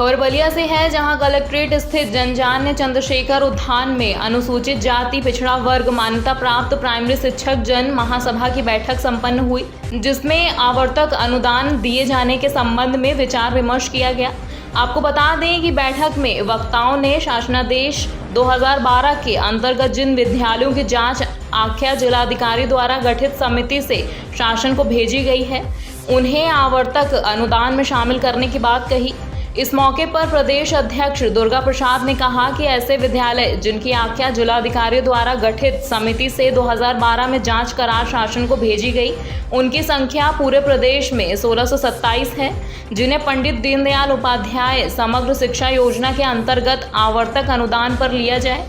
खबर बलिया से है, जहां कलेक्ट्रेट स्थित जनजान्य चंद्रशेखर उद्यान में अनुसूचित जाति पिछड़ा वर्ग मान्यता प्राप्त प्राइमरी शिक्षक जन महासभा की बैठक संपन्न हुई, जिसमें आवर्तक अनुदान दिए जाने के संबंध में विचार विमर्श किया गया। आपको बता दें कि बैठक में वक्ताओं ने शासनादेश 2012 के अंतर्गत जिन विद्यालयों की जांच आख्या जिलाधिकारी द्वारा गठित समिति से शासन को भेजी गई है, उन्हें आवर्तक अनुदान में शामिल करने की बात कही। इस मौके पर प्रदेश अध्यक्ष दुर्गा प्रसाद ने कहा कि ऐसे विद्यालय जिनकी आख्या जिलाधिकारी द्वारा गठित समिति से 2012 में जांच करा शासन को भेजी गई, उनकी संख्या पूरे प्रदेश में 1627 है, जिन्हें पंडित दीनदयाल उपाध्याय समग्र शिक्षा योजना के अंतर्गत आवर्तक अनुदान पर लिया जाए।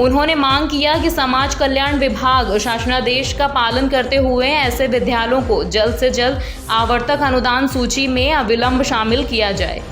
उन्होंने मांग किया कि समाज कल्याण विभाग शासनादेश का पालन करते हुए ऐसे विद्यालयों को जल्द से जल्द आवर्तक अनुदान सूची में अविलंब शामिल किया जाए।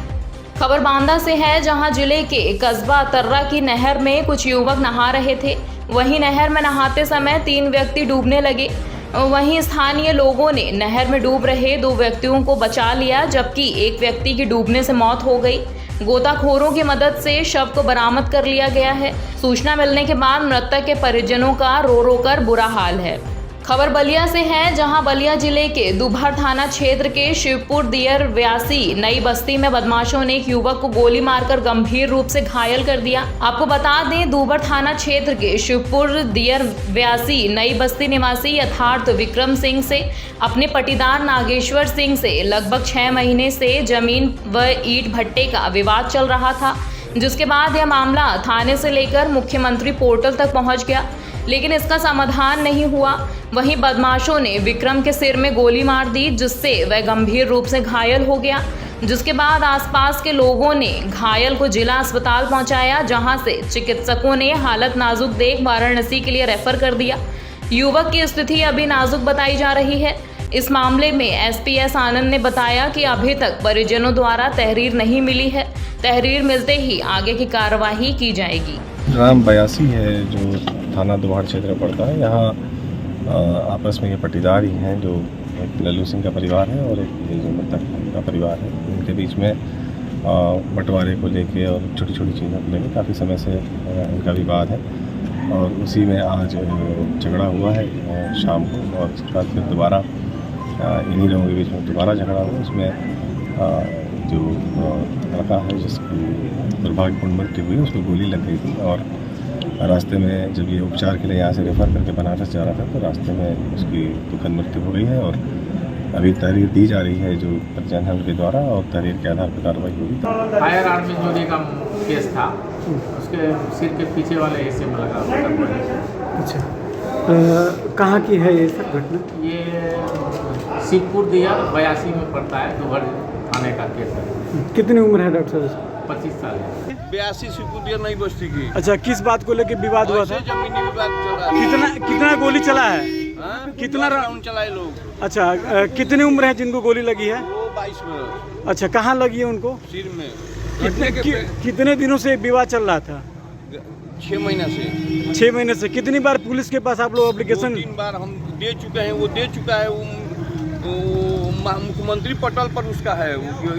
खबर बांदा से है, जहां जिले के कस्बा तर्रा की नहर में कुछ युवक नहा रहे थे। वहीं नहर में नहाते समय 3 व्यक्ति डूबने लगे। वहीं स्थानीय लोगों ने नहर में डूब रहे 2 व्यक्तियों को बचा लिया, जबकि एक व्यक्ति की डूबने से मौत हो गई। गोताखोरों की मदद से शव को बरामद कर लिया गया है। सूचना मिलने के बाद मृतक के परिजनों का रो कर बुरा हाल है। खबर बलिया से है, जहां बलिया जिले के दुभर थाना क्षेत्र के शिवपुर दियर व्यासी नई बस्ती में बदमाशों ने एक युवक को गोली मारकर गंभीर रूप से घायल कर दिया। आपको बता दें, दुभर थाना क्षेत्र के शिवपुर दियर व्यासी नई बस्ती निवासी यथार्थ विक्रम सिंह से अपने पटीदार नागेश्वर सिंह से लगभग 6 महीने से जमीन व ईंट भट्टे का विवाद चल रहा था, जिसके बाद यह मामला थाने से लेकर मुख्यमंत्री पोर्टल तक पहुंच गया, लेकिन इसका समाधान नहीं हुआ। वहीं बदमाशों ने विक्रम के सिर में गोली मार दी, जिससे वह गंभीर रूप से घायल हो गया, जिसके बाद आसपास के लोगों ने घायल को जिला अस्पताल पहुंचाया, जहां से चिकित्सकों ने हालत नाजुक देख वाराणसी के लिए रेफर कर दिया। युवक की स्थिति अभी नाजुक बताई जा रही है। इस मामले में एसपीएस आनंद ने बताया कि अभी तक परिजनों द्वारा तहरीर नहीं मिली है। तहरीर मिलते ही आगे की कार्रवाई की जाएगी। ग्राम बयासी है जो थाना दुहार क्षेत्र पड़ता है। यहाँ आपस में ये पटीदार ही हैं, जो एक लल्लू सिंह का परिवार है और एक जो मृतक का परिवार है। इनके बीच में बंटवारे को लेके और छोटी छोटी चीज़ों को लेके काफ़ी समय से इनका विवाद है, और उसी में आज झगड़ा हुआ है शाम को, और उसके बाद फिर दोबारा इन्हीं लोगों के बीच में दोबारा झगड़ा हुआ। उसमें जो लड़का है जिसकी दुर्भाग्यपूर्ण मृत्यु हुई, उसको गोली लग गई थी, और रास्ते में जब ये उपचार के लिए यहाँ से रेफर करके बनारस जा रहा था, तो रास्ते में उसकी दुखद मृत्यु हो गई है। और अभी तहरीर दी जा रही है जो परिजन है उनके द्वारा, और तहरीर के आधार पर कार्रवाई होगी। फायर आर्मी चोरी का केस था, उसके सिर के पीछे वाले हिस्से में लगा। अच्छा, कहाँ की है ये सब घटना? ये शिवपुर दिया 82 में पड़ता है, दुभर थाने का केस है। कितनी उम्र है डॉक्टर साहब? 25 साल है। 82 शिवपुर दिया नई बस्ती की। अच्छा, किस बात को लेकर विवाद हुआ था? जमीनी विवाद चल रहा है। कितना गोली चला है? कितना राउंड चलाए लोग? अच्छा, कितनी उम्र है जिनको गोली लगी है? वो 22 में। अच्छा, कहाँ लगी है उनको? सिर में। कितने दिनों से विवाद चल रहा था? 6 महीना से। 6 महीने से। कितनी बार पुलिस के पास आप लोग एप्लीकेशन? 3 बार हम दे चुके हैं। वो दे चुका है, वो मुख्यमंत्री पटल पर उसका है,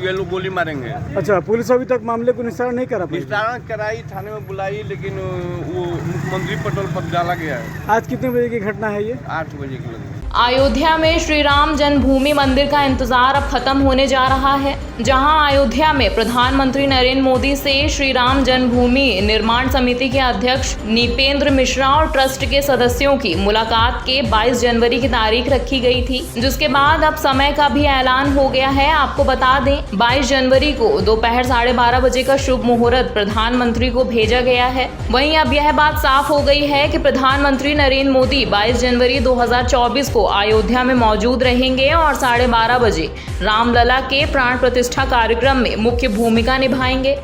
ये लोग गोली मारेंगे। अच्छा, पुलिस अभी तक मामले को निस्तारण नहीं करा पाई? निस्तारण कराई, थाने में बुलाई, लेकिन वो मुख्यमंत्री पटल पर डाला गया है। आज कितने बजे की घटना है ये? 8 बजे की लगी। अयोध्या में श्री राम जन्मभूमि मंदिर का इंतजार अब खत्म होने जा रहा है, जहां अयोध्या में प्रधानमंत्री नरेंद्र मोदी से श्री राम जन्मभूमि निर्माण समिति के अध्यक्ष नीपेंद्र मिश्रा और ट्रस्ट के सदस्यों की मुलाकात के 22 जनवरी की तारीख रखी गई थी, जिसके बाद अब समय का भी ऐलान हो गया है। आपको बता दें, 22 जनवरी को दोपहर 12:30 बजे का शुभ मुहूर्त प्रधानमंत्री को भेजा गया है। वहीं अब यह बात साफ हो गई है कि प्रधानमंत्री नरेंद्र मोदी 22 जनवरी 2024 को अयोध्या में मौजूद रहेंगे और 12:30 बजे रामलला के प्राण प्रतिष्ठा कार्यक्रम में मुख्य भूमिका निभाएंगे।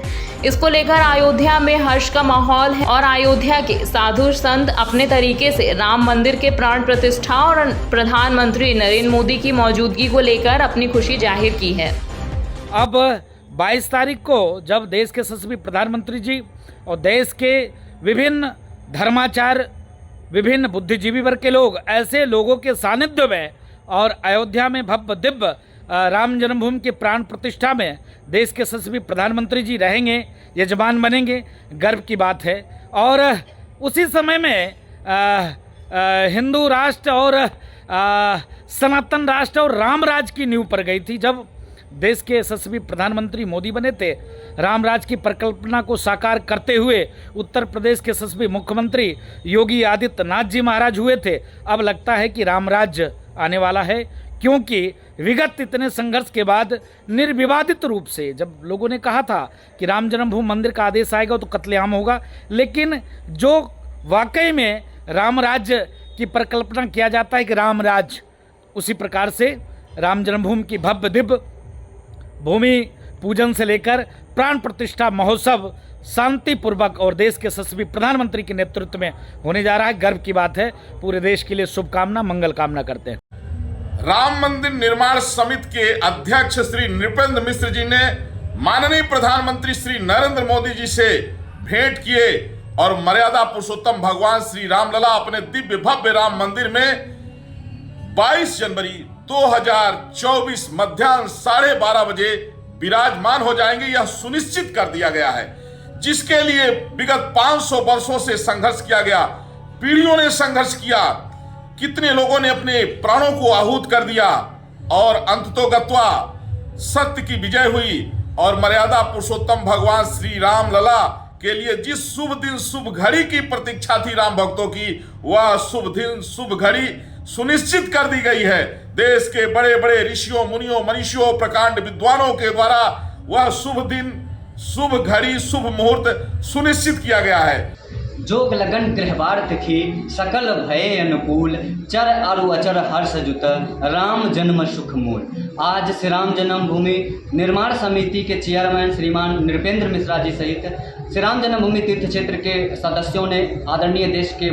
इसको लेकर अयोध्या में हर्ष का माहौल है और अयोध्या के साधु संत अपने तरीके से राम मंदिर के प्राण प्रतिष्ठा और प्रधानमंत्री नरेंद्र मोदी की मौजूदगी को लेकर अपनी खुशी जाहिर की है। अब 22 तारीख को जब देश के यशस्वी प्रधानमंत्री जी और देश के विभिन्न धर्माचार, विभिन्न बुद्धिजीवी वर्ग के लोग, ऐसे लोगों के सानिध्य में और अयोध्या में भव्य दिव्य राम जन्मभूमि की प्राण प्रतिष्ठा में देश के यशस्वी प्रधानमंत्री जी रहेंगे, यजमान बनेंगे, गर्व की बात है। और उसी समय में हिंदू राष्ट्र और सनातन राष्ट्र और राम राज की नींव पर गई थी। जब देश के यशस्वी प्रधानमंत्री मोदी बने थे, राम राज की परिकल्पना को साकार करते हुए उत्तर प्रदेश के यशस्वी मुख्यमंत्री योगी आदित्यनाथ जी महाराज हुए थे। अब लगता है कि राम राज्य आने वाला है, क्योंकि विगत इतने संघर्ष के बाद निर्विवादित रूप से जब लोगों ने कहा था कि राम जन्मभूमि मंदिर का आदेश आएगा तो कत्लेआम होगा, लेकिन जो वाकई में राम राज्य की परिकल्पना किया जाता है कि राम राज, उसी प्रकार से राम जन्मभूमि की भव्य दिव्य भूमि पूजन से लेकर प्राण प्रतिष्ठा महोत्सव शांतिपूर्वक और देश के यशस्वी प्रधानमंत्री के नेतृत्व में होने जा रहा है। गर्व की बात है। पूरे देश के लिए शुभकामना, मंगल कामना करते हैं। राम मंदिर निर्माण समिति के अध्यक्ष श्री नृपेंद्र मिश्र जी ने माननीय प्रधानमंत्री श्री नरेंद्र मोदी जी से भेंट किए और मर्यादा पुरुषोत्तम भगवान श्री रामलला अपने दिव्य भव्य राम मंदिर में 22 जनवरी 2024 मध्याह्न 12:30 बजे विराजमान हो जाएंगे। यह सुनिश्चित कर दिया गया है, जिसके लिए विगत 500 वर्षों से संघर्ष किया गया, पीढ़ियों ने संघर्ष किया, कितने लोगों ने अपने प्राणों को आहूत कर दिया और अंततोगत्वा सत्य की विजय हुई और मर्यादा पुरुषोत्तम भगवान श्री राम लला के लिए जिस शुभ दिन शुभ घड़ी की प्रतीक्षा थी राम भक्तों की, वह शुभ दिन शुभ घड़ी सुनिश्चित कर दी गई है। देश के बड़े बड़े ऋषियों, मुनियों, मनीषियों, प्रकांड विद्वानों के द्वारा वह शुभ दिन शुभ घड़ी शुभ मुहूर्त सुनिश्चित किया गया है। जोग लगन गृहवार तिथि सकल भय अनुकूल, चर अरु अचर हर्ष जुत, राम जन्म सुख मूल। आज श्री राम जन्मभूमि निर्माण समिति के चेयरमैन श्रीमान नृपेंद्र मिश्रा जी सहित श्री राम जन्मभूमि तीर्थ क्षेत्र के सदस्यों ने आदरणीय देश के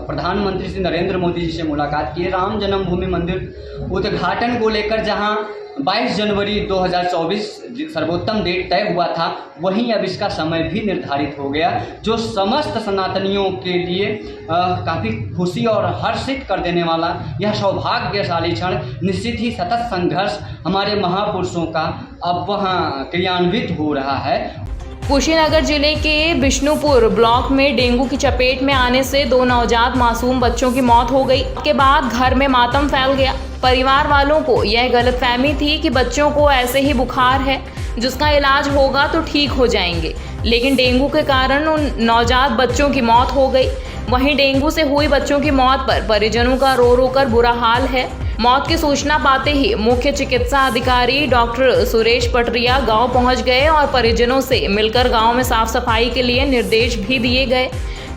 प्रधानमंत्री श्री नरेंद्र मोदी जी से मुलाकात की। राम जन्मभूमि मंदिर उद्घाटन को लेकर जहां 22 जनवरी 2024 सर्वोत्तम डेट तय हुआ था, वहीं अब इसका समय भी निर्धारित हो गया, जो समस्त सनातनियों के लिए काफ़ी खुशी और हर्षित कर देने वाला यह सौभाग्यशाली क्षण, निश्चित ही सतत संघर्ष हमारे महापुरुषों का अब वहाँ क्रियान्वित हो रहा है। कुशीनगर जिले के बिष्णुपुर ब्लॉक में डेंगू की चपेट में आने से 2 नवजात मासूम बच्चों की मौत हो गई। इसके बाद घर में मातम फैल गया। परिवार वालों को यह गलतफहमी थी कि बच्चों को ऐसे ही बुखार है, जिसका इलाज होगा तो ठीक हो जाएंगे, लेकिन डेंगू के कारण उन नवजात बच्चों की मौत हो गई। वहीं डेंगू से हुई बच्चों की मौत पर परिजनों का रो रो कर बुरा हाल है। मौत की सूचना पाते ही मुख्य चिकित्सा अधिकारी डॉक्टर सुरेश पटरिया गांव पहुंच गए और परिजनों से मिलकर गांव में साफ सफाई के लिए निर्देश भी दिए गए।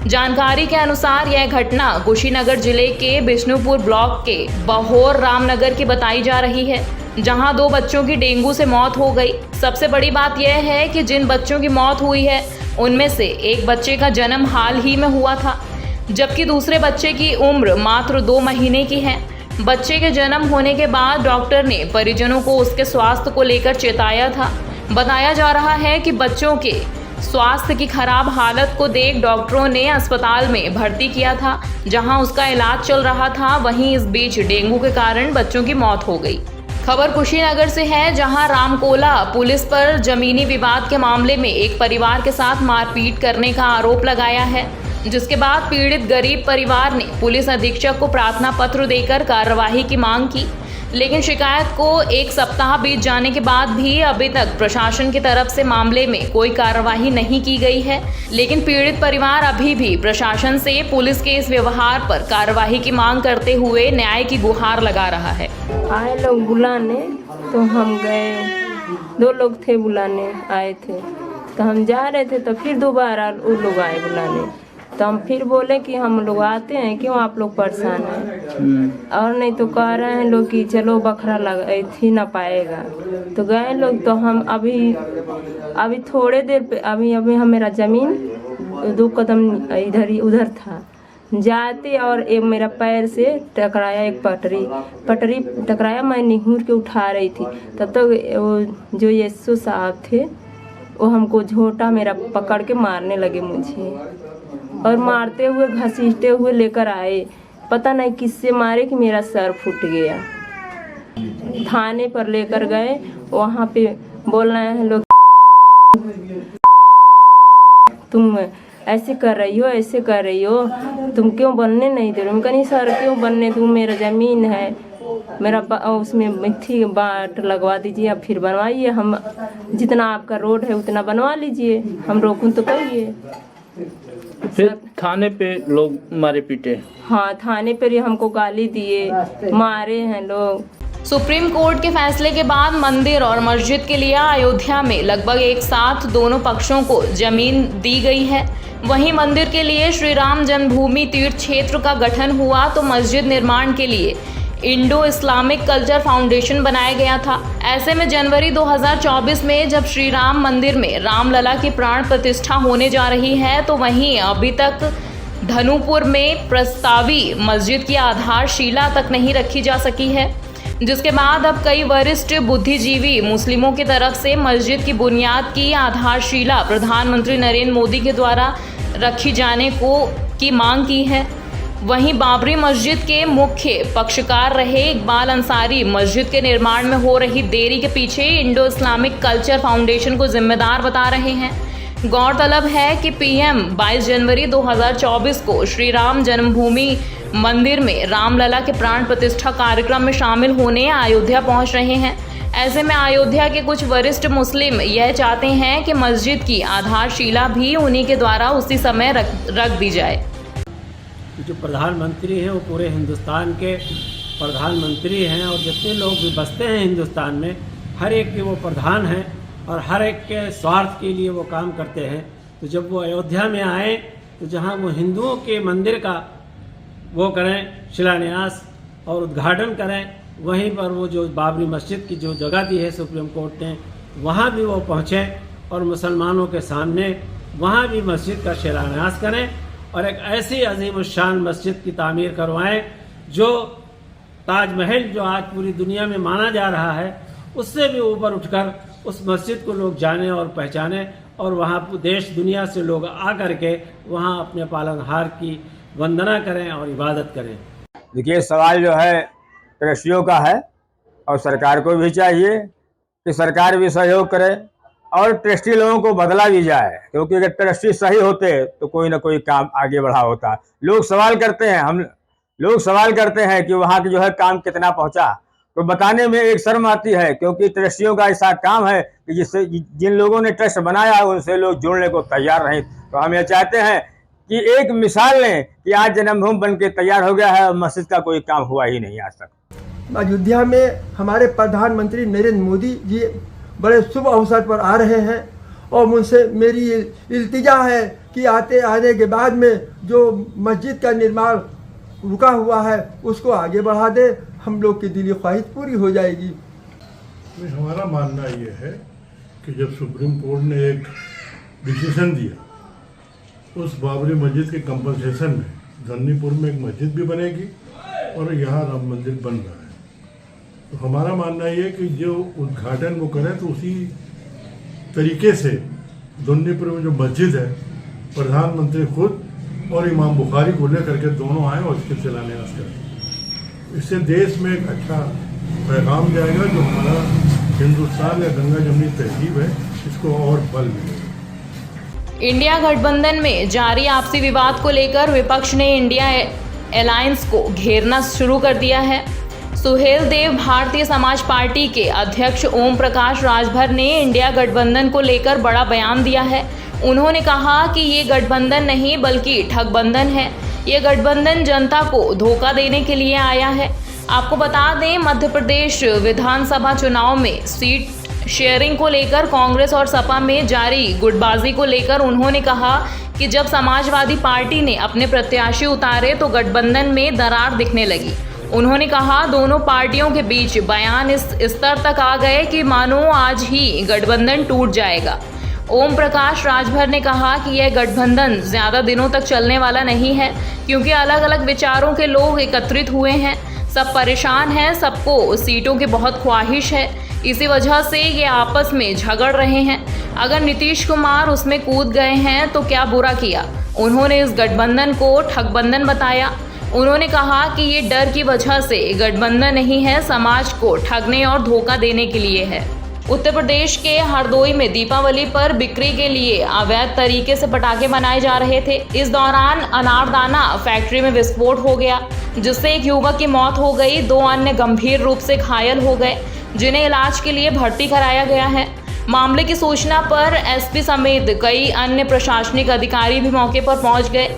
जानकारी के अनुसार यह घटना कुशीनगर जिले के बिष्णुपुर ब्लॉक के बहोर रामनगर की बताई जा रही है, जहां 2 बच्चों की डेंगू से मौत हो गई। सबसे बड़ी बात यह है कि जिन बच्चों की मौत हुई है, उनमें से एक बच्चे का जन्म हाल ही में हुआ था, जबकि दूसरे बच्चे की उम्र मात्र 2 महीने की है। बच्चे के जन्म होने के बाद डॉक्टर ने परिजनों को उसके स्वास्थ्य को लेकर चेताया था। बताया जा रहा है कि बच्चों के स्वास्थ्य की खराब हालत को देख डॉक्टरों ने अस्पताल में भर्ती किया था, जहां उसका इलाज चल रहा था। वहीं इस बीच डेंगू के कारण बच्चों की मौत हो गई। खबर कुशीनगर से है, जहां रामकोला पुलिस पर जमीनी विवाद के मामले में एक परिवार के साथ मारपीट करने का आरोप लगाया है, जिसके बाद पीड़ित गरीब परिवार ने पुलिस अधीक्षक को प्रार्थना पत्र देकर कार्रवाई की मांग की, लेकिन शिकायत को 1 सप्ताह बीत जाने के बाद भी अभी तक प्रशासन की तरफ से मामले में कोई कार्रवाई नहीं की गई है। लेकिन पीड़ित परिवार अभी भी प्रशासन से पुलिस के इस व्यवहार पर कार्रवाई की मांग करते हुए न्याय की गुहार लगा रहा है। आए लोग बुलाने तो हम गए, 2 लोग थे बुलाने आए थे, तो हम जा रहे थे तो फिर दोबारा वो लोग आए बुलाने, तो हम फिर बोले कि हम लोग आते हैं, क्यों आप लोग परेशान हैं, और नहीं तो कह रहे हैं लोग कि चलो बखरा लगा थी ना पाएगा, तो गए लोग। तो हम अभी थोड़े देर पे अभी हम मेरा ज़मीन 2 कदम इधर ही उधर था, जाते और एक मेरा पैर से टकराया, एक पटरी टकराया, मैं निहुर के उठा रही थी, तब तक वो जो यीशु साहब थे वो हमको झोटा मेरा पकड़ के मारने लगे मुझे, और मारते हुए घसीटते हुए लेकर आए, पता नहीं किससे मारे कि मेरा सर फूट गया। थाने पर लेकर गए, वहाँ पे बोल रहे हैं लोग तुम ऐसे कर रही हो, ऐसे कर रही हो, तुम क्यों बनने नहीं दे रहे हो? नहीं सर क्यों बनने दूँ, मेरा ज़मीन है, मेरा उसमें मिट्टी बाट लगवा दीजिए, अब फिर बनवाइए, हम जितना आपका रोड है उतना बनवा लीजिए, हम रोकूं तो करिए। फिर थाने पे लोग मारे पीटे? हाँ, थाने पर ही हमको गाली दिए, मारे हैं लोग। सुप्रीम कोर्ट के फैसले के बाद मंदिर और मस्जिद के लिए अयोध्या में लगभग एक साथ दोनों पक्षों को जमीन दी गई है। वहीं मंदिर के लिए श्री राम जन्मभूमि तीर्थ क्षेत्र का गठन हुआ तो मस्जिद निर्माण के लिए इंडो इस्लामिक कल्चर फाउंडेशन बनाया गया था। ऐसे में जनवरी 2024 में जब श्री राम मंदिर में रामलला की प्राण प्रतिष्ठा होने जा रही है, तो वहीं अभी तक धनुपुर में प्रस्तावी मस्जिद की आधारशिला तक नहीं रखी जा सकी है, जिसके बाद अब कई वरिष्ठ बुद्धिजीवी मुस्लिमों की तरफ से मस्जिद की बुनियाद की आधारशिला प्रधानमंत्री नरेंद्र मोदी के द्वारा रखी जाने की मांग की है। वहीं बाबरी मस्जिद के मुख्य पक्षकार रहे इकबाल अंसारी मस्जिद के निर्माण में हो रही देरी के पीछे इंडो इस्लामिक कल्चर फाउंडेशन को जिम्मेदार बता रहे हैं। गौरतलब है कि पीएम 22 जनवरी 2024 को श्री राम जन्मभूमि मंदिर में रामलला के प्राण प्रतिष्ठा कार्यक्रम में शामिल होने अयोध्या पहुंच रहे हैं। ऐसे में अयोध्या के कुछ वरिष्ठ मुस्लिम यह चाहते हैं कि मस्जिद की आधारशिला भी उन्हीं के द्वारा उसी समय रख दी जाए। जो प्रधानमंत्री हैं वो पूरे हिंदुस्तान के प्रधानमंत्री हैं और जितने लोग भी बसते हैं हिंदुस्तान में, हर एक के वो प्रधान हैं और हर एक के स्वार्थ के लिए वो काम करते हैं। तो जब वो अयोध्या में आए तो जहाँ वो हिंदुओं के मंदिर का वो करें शिलान्यास और उद्घाटन करें, वहीं पर वो जो बाबरी मस्जिद की जो जगह दी है सुप्रीम कोर्ट ने, वहाँ भी वो पहुँचें और मुसलमानों के सामने वहाँ भी मस्जिद का शिलान्यास करें और एक ऐसी अजीमुशान मस्जिद की तामीर करवाएं जो ताजमहल जो आज पूरी दुनिया में माना जा रहा है उससे भी ऊपर उठकर उस मस्जिद को लोग जाने और पहचाने और वहाँ देश दुनिया से लोग आकर के वहाँ अपने पालनहार की वंदना करें और इबादत करें। देखिए, सवाल जो है ट्रस्टियों का है और सरकार को भी चाहिए कि सरकार भी सहयोग करे और ट्रस्टी लोगों को बदला भी जाए, क्योंकि अगर ट्रस्टी सही होते तो कोई ना कोई काम आगे बढ़ा होता। लोग सवाल करते हैं कि वहाँ की जो है काम कितना पहुँचा, तो बताने में एक शर्म आती है, क्योंकि ट्रस्टियों का ऐसा काम है कि जिससे जिन लोगों ने ट्रस्ट बनाया उनसे लोग जुड़ने को तैयार नहीं। तो हम ये चाहते हैं कि एक मिसाल लें कि आज जन्मभूमि बन के तैयार हो गया है और मस्जिद का कोई काम हुआ ही नहीं आज तक। अयोध्या में हमारे प्रधानमंत्री नरेंद्र मोदी जी बड़े शुभ अवसर पर आ रहे हैं और मुझसे मेरी इल्तिजा है कि आने के बाद में जो मस्जिद का निर्माण रुका हुआ है उसको आगे बढ़ा दे, हम लोग की दिली ख्वाहिश पूरी हो जाएगी। हमारा मानना ये है कि जब सुप्रीम कोर्ट ने एक डिसीजन दिया, उस बाबरी मस्जिद के कंपनसेशन में धन्नीपुर में एक मस्जिद भी बनेगी और यहाँ राम मंदिर बन रहा है, तो हमारा मानना ये है कि जो उद्घाटन वो करें तो उसी तरीके से धन्नीपुर में जो मस्जिद है प्रधानमंत्री खुद और इमाम बुखारी को लेकर के दोनों आए और इसके शिलान्यास करें। इससे देश में एक अच्छा पैगाम जाएगा, जो हमारा हिंदुस्तान या गंगा जमनी तहजीब है इसको और बल मिलेगा। इंडिया गठबंधन में जारी आपसी विवाद को लेकर विपक्ष ने इंडिया अलायंस को घेरना शुरू कर दिया है। सुहेल देव भारतीय समाज पार्टी के अध्यक्ष ओम प्रकाश राजभर ने इंडिया गठबंधन को लेकर बड़ा बयान दिया है। उन्होंने कहा कि ये गठबंधन नहीं बल्कि ठगबंधन है। ये गठबंधन जनता को धोखा देने के लिए आया है। आपको बता दें, मध्य प्रदेश विधानसभा चुनाव में सीट शेयरिंग को लेकर कांग्रेस और सपा में जारी गुटबाजी को लेकर उन्होंने कहा कि जब समाजवादी पार्टी ने अपने प्रत्याशी उतारे तो गठबंधन में दरार दिखने लगी। उन्होंने कहा दोनों पार्टियों के बीच बयान इस स्तर तक आ गए कि मानो आज ही गठबंधन टूट जाएगा। ओम प्रकाश राजभर ने कहा कि यह गठबंधन ज़्यादा दिनों तक चलने वाला नहीं है, क्योंकि अलग अलग विचारों के लोग एकत्रित हुए हैं, सब परेशान हैं, सबको सीटों की बहुत ख्वाहिश है, इसी वजह से ये आपस में झगड़ रहे हैं। अगर नीतीश कुमार उसमें कूद गए हैं तो क्या बुरा किया। उन्होंने इस गठबंधन को ठगबंधन बताया। उन्होंने कहा कि ये डर की वजह से गठबंधन नहीं है, समाज को ठगने और धोखा देने के लिए है। उत्तर प्रदेश के हरदोई में दीपावली पर बिक्री के लिए अवैध तरीके से पटाखे बनाए जा रहे थे। इस दौरान अनारदाना फैक्ट्री में विस्फोट हो गया, जिससे एक युवक की मौत हो गई, 2 अन्य गंभीर रूप से घायल हो गए, जिन्हें इलाज के लिए भर्ती कराया गया है। मामले की सूचना पर एसपी समेत कई अन्य प्रशासनिक अधिकारी भी मौके पर पहुंच गए।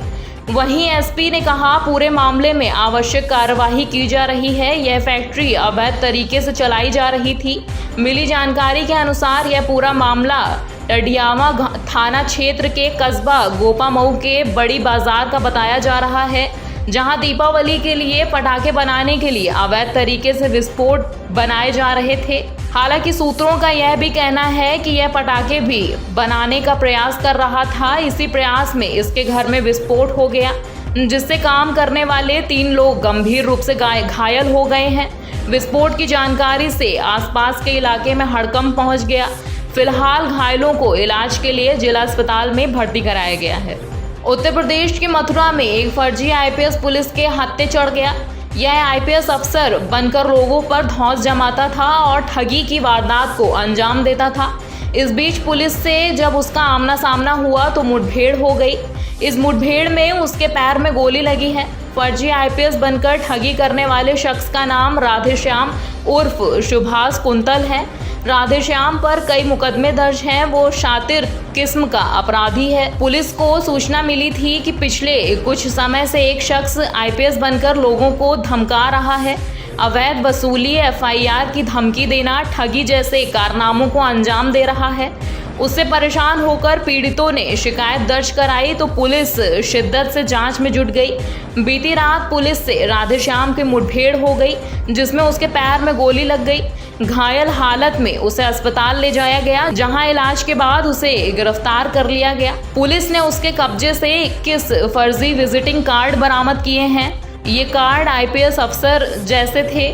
वहीं एसपी ने कहा, पूरे मामले में आवश्यक कार्यवाही की जा रही है। यह फैक्ट्री अवैध तरीके से चलाई जा रही थी। मिली जानकारी के अनुसार यह पूरा मामला टडियावा थाना क्षेत्र के कस्बा गोपामऊ के बड़ी बाजार का बताया जा रहा है, जहां दीपावली के लिए पटाखे बनाने के लिए अवैध तरीके से विस्फोट बनाए जा रहे थे। हालांकि सूत्रों का यह भी कहना है कि यह पटाखे भी बनाने का प्रयास कर रहा था। इसी प्रयास में इसके घर में विस्फोट हो गया, जिससे काम करने वाले 3 लोग गंभीर रूप से घायल हो गए हैं। विस्फोट की जानकारी से आसपास के इलाके में हड़कंप पहुंच गया। फिलहाल घायलों को इलाज के लिए जिला अस्पताल में भर्ती कराया गया है। उत्तर प्रदेश के मथुरा में एक फर्जी आईपीएस पुलिस के हत्थे चढ़ गया। यह आईपीएस अफसर बनकर लोगों पर धौंस जमाता था और ठगी की वारदात को अंजाम देता था। इस बीच पुलिस से जब उसका आमना सामना हुआ तो मुठभेड़ हो गई। इस मुठभेड़ में उसके पैर में गोली लगी है। फर्जी आईपीएस बनकर ठगी करने वाले शख्स का नाम राधेश्याम उर्फ सुभाष कुंतल है। राधेश्याम पर कई मुकदमे दर्ज हैं। वो शातिर किस्म का अपराधी है। पुलिस को सूचना मिली थी कि पिछले कुछ समय से एक शख्स आईपीएस बनकर लोगों को धमका रहा है। अवैध वसूली, एफआईआर की धमकी देना, ठगी जैसे कारनामों को अंजाम दे रहा है। उससे परेशान होकर पीड़ितों ने शिकायत दर्ज कराई तो पुलिस शिद्दत से जांच में जुट गई। बीती रात पुलिस से राधेश्याम की मुठभेड़ हो गई, जिसमें उसके पैर में गोली लग गई। घायल हालत में उसे अस्पताल ले जाया गया, जहां इलाज के बाद उसे गिरफ्तार कर लिया गया। पुलिस ने उसके कब्जे से 21 फर्जी विजिटिंग कार्ड बरामद किए हैं। ये कार्ड आईपीएस अफसर जैसे थे।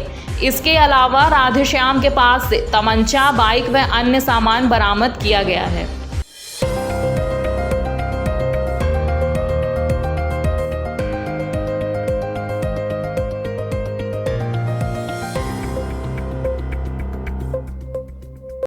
इसके अलावा राधेश्याम के पास से तमंचा, बाइक व अन्य सामान बरामद किया गया है।